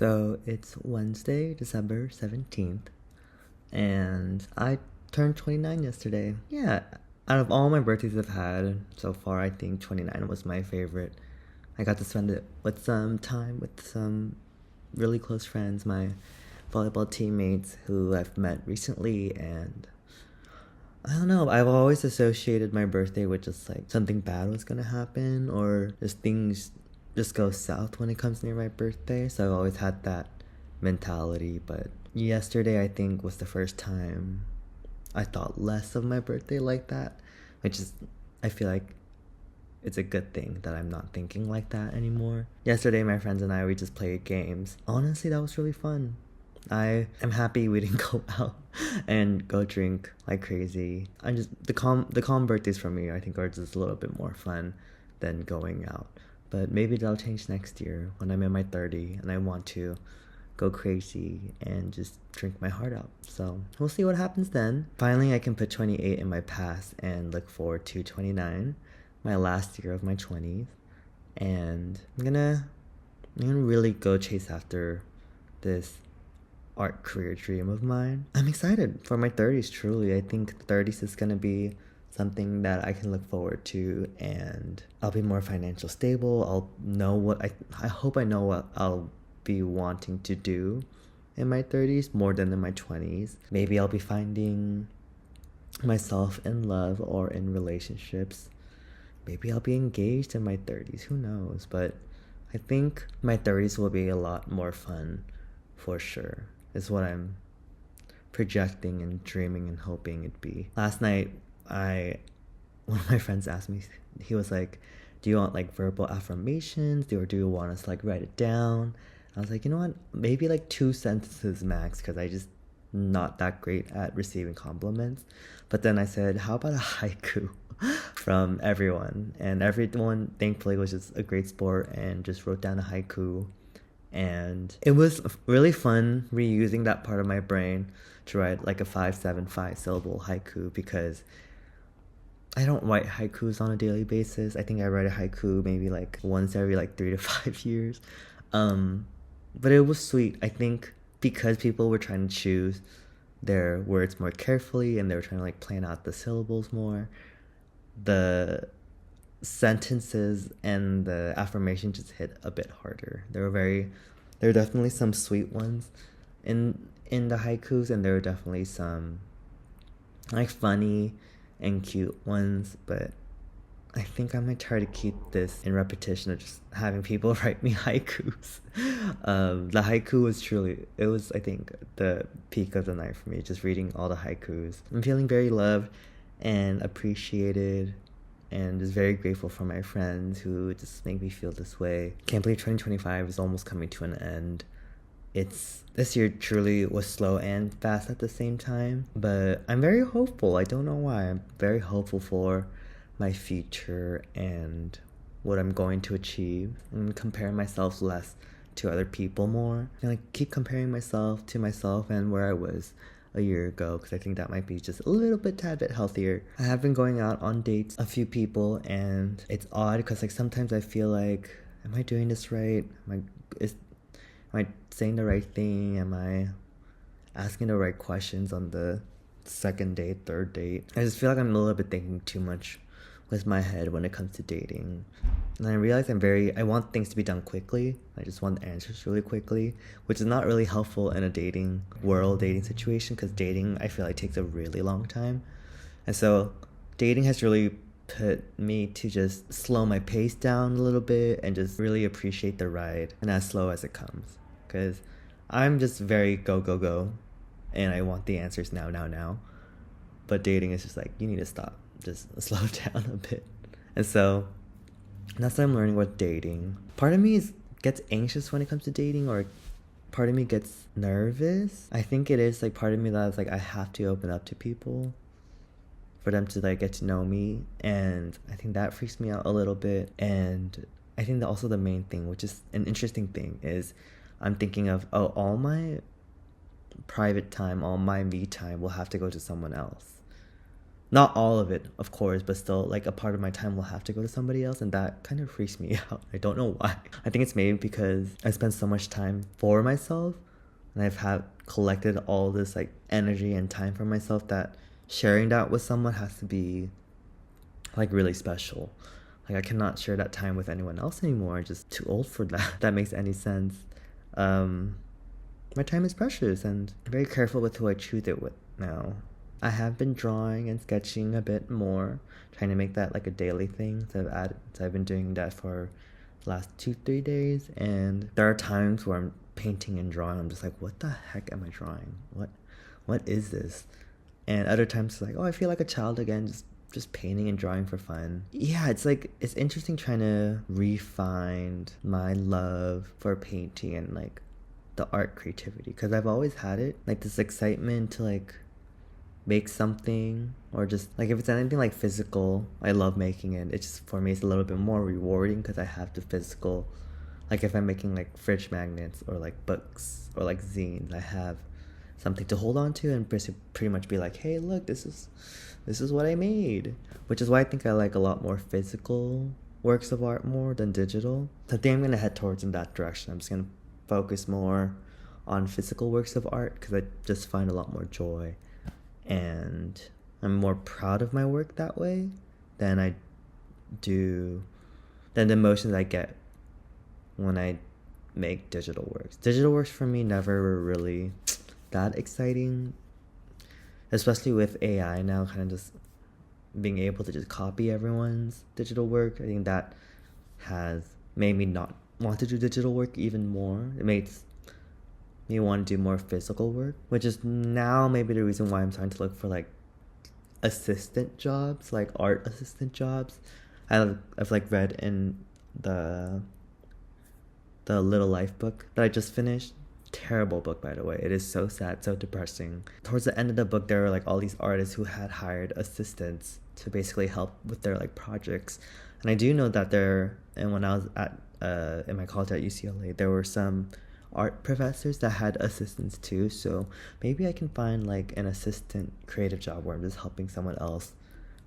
So it's Wednesday, December 17th, and I turned 29 yesterday. Yeah, out of all my birthdays I've had so far, I think 29 was my favorite. I got to spend it with some time with some really close friends, my volleyball teammates who I've met recently, and I don't know, I've always associated my birthday with just like something bad was gonna happen or just things just go south when it comes near my birthday. So I've always had that mentality. But yesterday, I think, was the first time I thought less of my birthday like that, which is, I feel like it's a good thing that I'm not thinking like that anymore. Yesterday, my friends and I, we just played games. Honestly, that was really fun. I am happy we didn't go out and go drink like crazy. I just the calm birthdays for me, I think, are just a little bit more fun than going out. But maybe that'll change next year when I'm in my 30 and I want to go crazy and just drink my heart out. So we'll see what happens then. Finally, I can put 28 in my past and look forward to 29, my last year of my 20s. And I'm gonna really go chase after this art career dream of mine. I'm excited for my 30s, truly. I think 30s is gonna be something that I can look forward to, and I'll be more financial stable. I'll know what I hope I know what I'll be wanting to do in my 30s more than in my 20s. Maybe I'll be finding myself in love or in relationships. Maybe I'll be engaged in my 30s, who knows? But I think my 30s will be a lot more fun for sure, is what I'm projecting and dreaming and hoping it'd be. Last night, one of my friends asked me, he was like, do you want like verbal affirmations, or do you want us to like write it down? I was like, you know what, maybe like 2 sentences max, because I just not that great at receiving compliments. But then I said, how about a haiku from everyone? And everyone thankfully was just a great sport and just wrote down a haiku. And it was really fun reusing that part of my brain to write like a 575 syllable haiku, because I don't write haikus on a daily basis. I think I write a haiku maybe like once every like 3 to 5 years. But it was sweet. I think because people were trying to choose their words more carefully and they were trying to like plan out the syllables more, the sentences and the affirmation just hit a bit harder. There were definitely some sweet ones in the haikus, and there were definitely some like funny and cute ones, but I think I'm gonna try to keep this in repetition of just having people write me haikus. The haiku was it was, I think, the peak of the night for me, just reading all the haikus. I'm feeling very loved and appreciated, and just very grateful for my friends who just make me feel this way. Can't believe 2025 is almost coming to an end. This year truly was slow and fast at the same time, but I'm very hopeful. I don't know why. I'm very hopeful for my future and what I'm going to achieve, and compare myself less to other people more. And like keep comparing myself to myself and where I was a year ago, because I think that might be just a little bit tad bit healthier. I have been going out on dates, a few people, and it's odd because like sometimes I feel like, am I doing this right? Am I saying the right thing? Am I asking the right questions on the second date, third date? I just feel like I'm a little bit thinking too much with my head when it comes to dating. And I realize I want things to be done quickly. I just want answers really quickly, which is not really helpful in a dating situation, because dating, I feel like, takes a really long time. And so dating has really put me to just slow my pace down a little bit and just really appreciate the ride, and as slow as it comes. Because I'm just very go, go, go, and I want the answers now, now, now. But dating is just like, you need to stop. Just slow down a bit. And so that's what I'm learning with dating. Part of me gets anxious when it comes to dating, or part of me gets nervous. I think it is like part of me that's like, I have to open up to people for them to like get to know me, and I think that freaks me out a little bit. And I think that also the main thing, which is an interesting thing, is I'm thinking of, all my private time, all my me time will have to go to someone else. Not all of it, of course, but still, like, a part of my time will have to go to somebody else, and that kind of freaks me out. I don't know why. I think it's maybe because I spend so much time for myself, and I've had collected all this, like, energy and time for myself, that sharing that with someone has to be, like, really special. Like, I cannot share that time with anyone else anymore. I'm just too old for that. If that makes any sense. My time is precious, and I'm very careful with who I choose it with now. I have been drawing and sketching a bit more, trying to make that like a daily thing. So I've been doing that for the last 2-3 days, and there are times where I'm painting and drawing. I'm just like, what the heck am I drawing? What is this? And other times it's like, oh, I feel like a child again, just painting and drawing for fun. Yeah, it's like, it's interesting trying to refine my love for painting and like the art creativity, because I've always had it, like this excitement to like make something, or just like if it's anything like physical, I love making it. It's just, for me, it's a little bit more rewarding because I have the physical. Like if I'm making like fridge magnets or like books or like zines, I have something to hold on to and pretty much be like, hey, look, this is what I made. Which is why I think I like a lot more physical works of art more than digital. So I think I'm gonna head towards in that direction. I'm just gonna focus more on physical works of art because I just find a lot more joy, and I'm more proud of my work that way than the emotions I get when I make digital works. Digital works for me never were really that exciting, especially with AI now kind of just being able to just copy everyone's digital work. I think that has made me not want to do digital work even more. It makes me want to do more physical work, which is now maybe the reason why I'm starting to look for like assistant jobs, like art assistant jobs. I've like read in the Little Life book that I just finished. Terrible book, by the way. It is so sad, so depressing. Towards the end of the book, there were like all these artists who had hired assistants to basically help with their like projects. And I do know that and when I was at in my college at UCLA, there were some art professors that had assistants too. So maybe I can find like an assistant creative job where I'm just helping someone else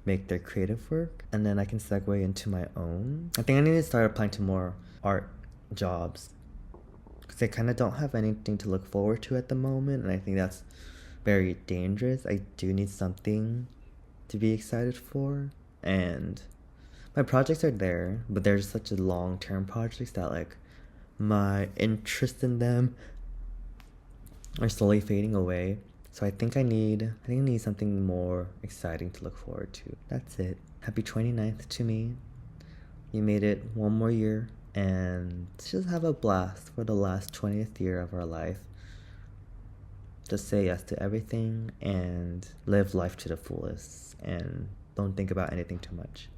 make their creative work, and then I can segue into my own. I think I need to start applying to more art jobs because I kind of don't have anything to look forward to at the moment, and I think that's very dangerous. I do need something to be excited for, and my projects are there, but they're just such a long-term projects that like my interest in them are slowly fading away. So I think I need something more exciting to look forward to. That's it. Happy 29th to me. You made it one more year, and just have a blast for the last 20th year of our life. Just say yes to everything and live life to the fullest, and don't think about anything too much.